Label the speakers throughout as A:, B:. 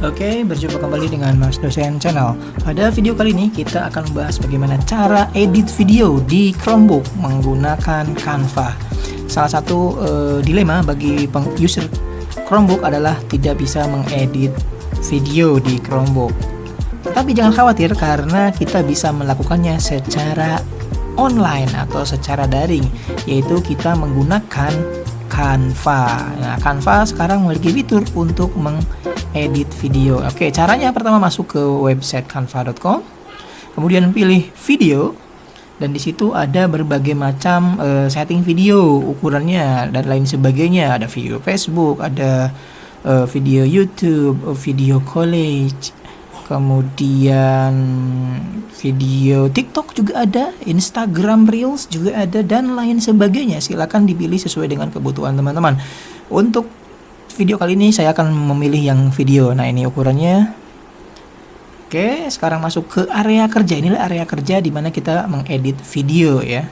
A: Oke, berjumpa kembali dengan Mas Dosen Channel. Pada video kali ini kita akan membahas bagaimana cara edit video di Chromebook menggunakan Canva. Salah satu dilema bagi user Chromebook adalah tidak bisa mengedit video di Chromebook. Tetapi jangan khawatir karena kita bisa melakukannya secara online atau secara daring, yaitu kita menggunakan Canva. Nah, Canva sekarang memiliki fitur untuk mengedit video. Oke, caranya pertama masuk ke website canva.com, kemudian pilih video, dan di situ ada berbagai macam setting video, ukurannya dan lain sebagainya. Ada video Facebook, ada video YouTube, video college, kemudian video TikTok juga ada, Instagram Reels juga ada, dan lain sebagainya. Silakan dipilih sesuai dengan kebutuhan teman-teman. Untuk video kali ini saya akan memilih yang video. Nah, ini ukurannya. Oke, sekarang masuk ke area kerja. Inilah area kerja di mana kita mengedit video ya.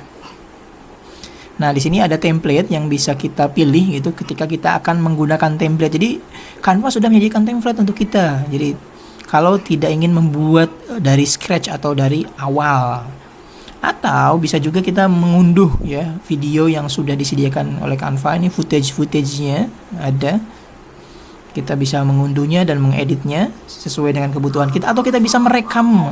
A: Nah, di sini ada template yang bisa kita pilih gitu ketika kita akan menggunakan template. Jadi Canva sudah menyediakan template untuk kita. Jadi kalau tidak ingin membuat dari scratch atau dari awal, atau bisa juga kita mengunduh ya video yang sudah disediakan oleh Canva. Ini footage-nya ada. Kita bisa mengunduhnya dan mengeditnya sesuai dengan kebutuhan kita, atau kita bisa merekam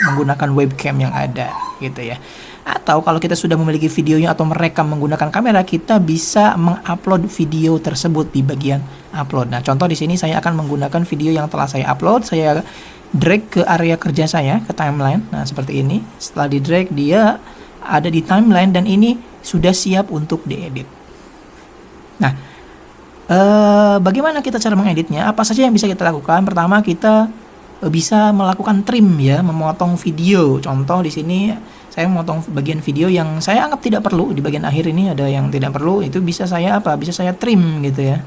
A: menggunakan webcam yang ada gitu ya. Atau kalau kita sudah memiliki videonya atau merekam menggunakan kamera, kita bisa mengupload video tersebut di bagian upload. Nah, contoh di sini saya akan menggunakan video yang telah saya upload. Saya drag ke area kerja saya, ke timeline. Nah, seperti ini. Setelah di drag, dia ada di timeline dan ini sudah siap untuk diedit. Nah, bagaimana kita cara mengeditnya? Apa saja yang bisa kita lakukan? Pertama, kita bisa melakukan trim ya, memotong video. Contoh di sini saya memotong bagian video yang saya anggap tidak perlu. Di bagian akhir ini ada yang tidak perlu, itu bisa saya Bisa saya trim gitu ya.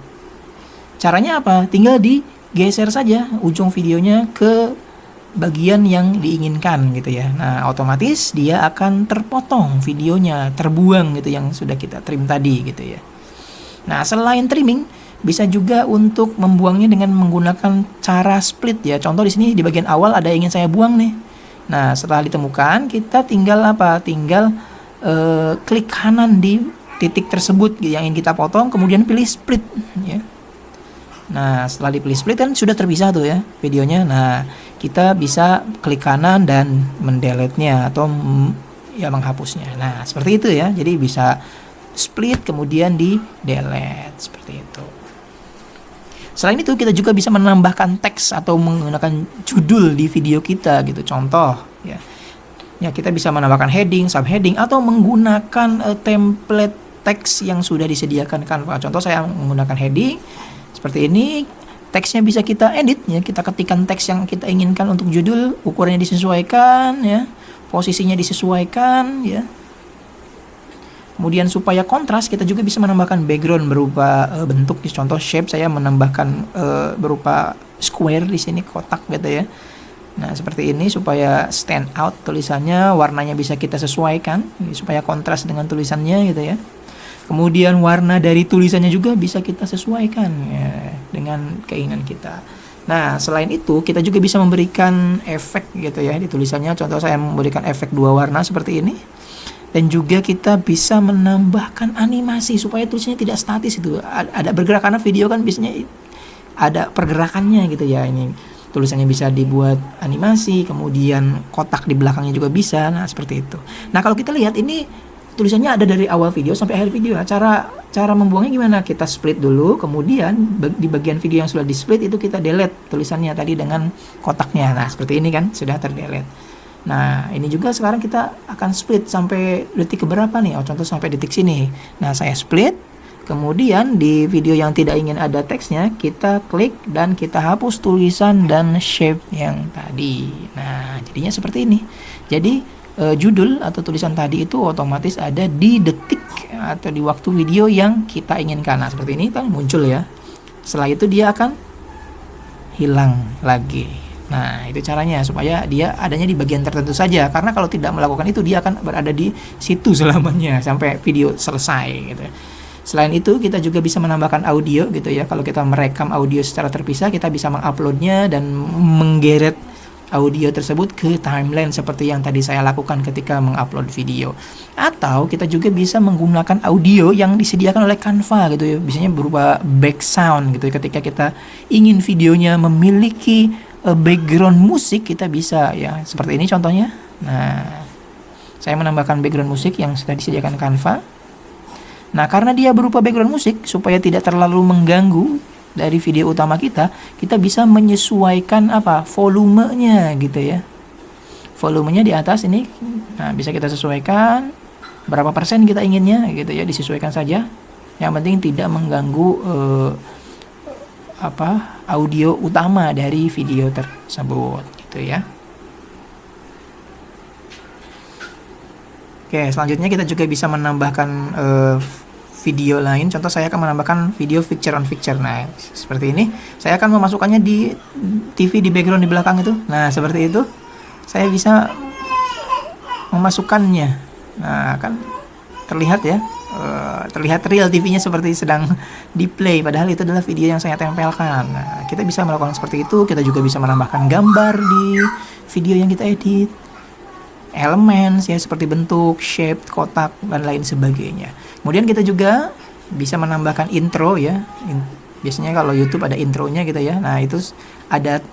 A: Caranya apa? Tinggal digeser saja ujung videonya ke bagian yang diinginkan gitu ya. Nah, otomatis dia akan terpotong videonya, terbuang gitu yang sudah kita trim tadi gitu ya. Nah, selain trimming, bisa juga untuk membuangnya dengan menggunakan cara split ya. Contoh di sini di bagian awal ada yang ingin saya buang nih. Nah, setelah ditemukan, kita tinggal Tinggal klik kanan di titik tersebut yang ingin kita potong, kemudian pilih split ya. Nah, setelah dipilih split kan sudah terpisah tuh ya videonya. Nah, kita bisa klik kanan dan mendelete-nya atau ya menghapusnya. Nah, seperti itu ya. Jadi bisa split kemudian di delete seperti itu. Selain itu, kita juga bisa menambahkan teks atau menggunakan judul di video kita gitu. Contoh ya. Ya, kita bisa menambahkan heading, subheading, atau menggunakan template teks yang sudah disediakan Canva. Contoh saya menggunakan heading seperti ini. Teksnya bisa kita edit ya. Kita ketikkan teks yang kita inginkan untuk judul, ukurannya disesuaikan ya, posisinya disesuaikan ya. Kemudian supaya kontras, kita juga bisa menambahkan background berupa bentuk. Contoh shape, saya menambahkan berupa square di sini, kotak gitu ya. Nah, seperti ini supaya stand out tulisannya, warnanya bisa kita sesuaikan supaya kontras dengan tulisannya gitu ya. Kemudian warna dari tulisannya juga bisa kita sesuaikan ya, dengan keinginan kita. Nah, selain itu kita juga bisa memberikan efek gitu ya di tulisannya. Contoh saya memberikan efek 2 warna seperti ini. Dan juga kita bisa menambahkan animasi supaya tulisannya tidak statis itu. Ada bergerak, karena video kan biasanya ada pergerakannya gitu ya. Ini tulisannya bisa dibuat animasi, kemudian kotak di belakangnya juga bisa. Nah, seperti itu. Nah, kalau kita lihat ini tulisannya ada dari awal video sampai akhir video. Cara membuangnya gimana? Kita split dulu, kemudian di bagian video yang sudah di split itu kita delete tulisannya tadi dengan kotaknya. Nah, seperti ini kan sudah terdelete. Nah, ini juga sekarang kita akan split sampai detik keberapa nih? Contoh sampai detik sini. Nah, saya split. Kemudian di video yang tidak ingin ada teksnya, kita klik dan kita hapus tulisan dan shape yang tadi. Nah, jadinya seperti ini. Jadi judul atau tulisan tadi itu otomatis ada di detik atau di waktu video yang kita inginkan. Nah, seperti ini kan muncul ya. Setelah itu dia akan hilang lagi. Nah, itu caranya supaya dia adanya di bagian tertentu saja. Karena kalau tidak melakukan itu, dia akan berada di situ selamanya sampai video selesai gitu. Selain itu kita juga bisa menambahkan audio gitu ya. Kalau kita merekam audio secara terpisah, kita bisa menguploadnya dan menggeret audio tersebut ke timeline seperti yang tadi saya lakukan ketika mengupload video. Atau kita juga bisa menggunakan audio yang disediakan oleh Canva gitu ya, biasanya berupa back sound gitu ya. Ketika kita ingin videonya memiliki background musik, kita bisa ya, seperti ini contohnya. Nah, saya menambahkan background musik yang sudah disediakan Canva. Nah, karena dia berupa background musik, supaya tidak terlalu mengganggu dari video utama kita bisa menyesuaikan volumenya gitu ya. Volumenya di atas ini, nah bisa kita sesuaikan berapa persen kita inginnya gitu ya, disesuaikan saja. Yang penting tidak mengganggu audio utama dari video tersebut gitu ya. Oke, selanjutnya kita juga bisa menambahkan video lain. Contoh saya akan menambahkan video picture on picture. Nah, seperti ini. Saya akan memasukkannya di TV di background di belakang itu. Nah, seperti itu. Saya bisa memasukkannya. Nah, kan terlihat ya. Terlihat real TV-nya seperti sedang di-play. Padahal itu adalah video yang saya tempelkan. Nah, kita bisa melakukan seperti itu. Kita juga bisa menambahkan gambar di video yang kita edit. Elemen ya, seperti bentuk, shape, kotak, dan lain sebagainya. Kemudian kita juga bisa menambahkan intro ya. Biasanya kalau YouTube ada intronya gitu ya. Nah, itu ada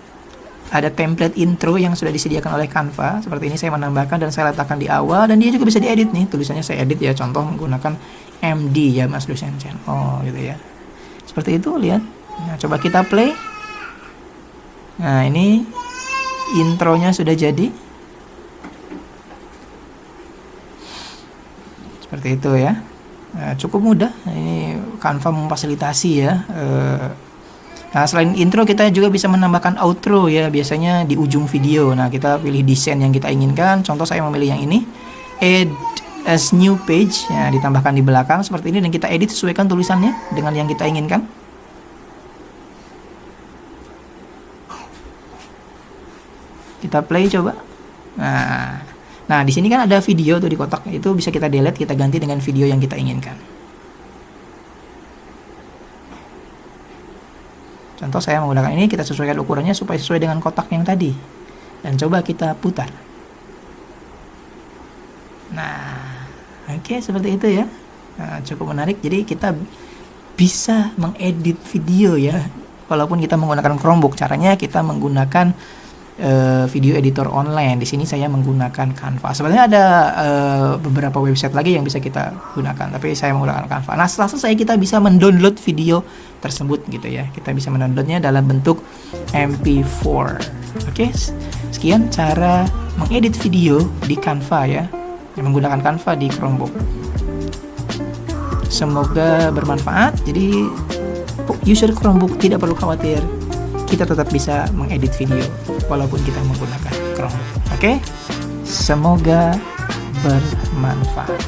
A: template intro yang sudah disediakan oleh Canva. Seperti ini saya menambahkan dan saya letakkan di awal, dan dia juga bisa diedit nih. Tulisannya saya edit ya, contoh menggunakan MD ya, Mas Lucian Channel gitu ya. Seperti itu, lihat. Nah, coba kita play. Nah, ini intronya sudah jadi. Seperti itu ya. Cukup mudah. Ini Canva memfasilitasi ya. Nah, selain intro kita juga bisa menambahkan outro ya, biasanya di ujung video. Nah, kita pilih desain yang kita inginkan. Contoh saya memilih yang ini. Add as new page ya, ditambahkan di belakang seperti ini, dan kita edit sesuaikan tulisannya dengan yang kita inginkan. Kita play coba. Nah, di sini kan ada video tuh di kotak, itu bisa kita delete, kita ganti dengan video yang kita inginkan. Contoh saya menggunakan ini, kita sesuaikan ukurannya supaya sesuai dengan kotak yang tadi. Dan coba kita putar. Nah, oke, seperti itu ya. Nah, cukup menarik. Jadi kita bisa mengedit video ya, walaupun kita menggunakan Chromebook. Caranya kita menggunakan video editor online. Di sini saya menggunakan Canva. Sebenarnya ada beberapa website lagi yang bisa kita gunakan, tapi saya menggunakan Canva. Nah, setelah selesai kita bisa mendownload video tersebut gitu ya. Kita bisa mendownloadnya dalam bentuk MP4. Oke, sekian cara mengedit video di Canva ya, menggunakan Canva di Chromebook. Semoga bermanfaat. Jadi user Chromebook tidak perlu khawatir, kita tetap bisa mengedit video walaupun kita menggunakan Chromebook. Oke? Semoga bermanfaat.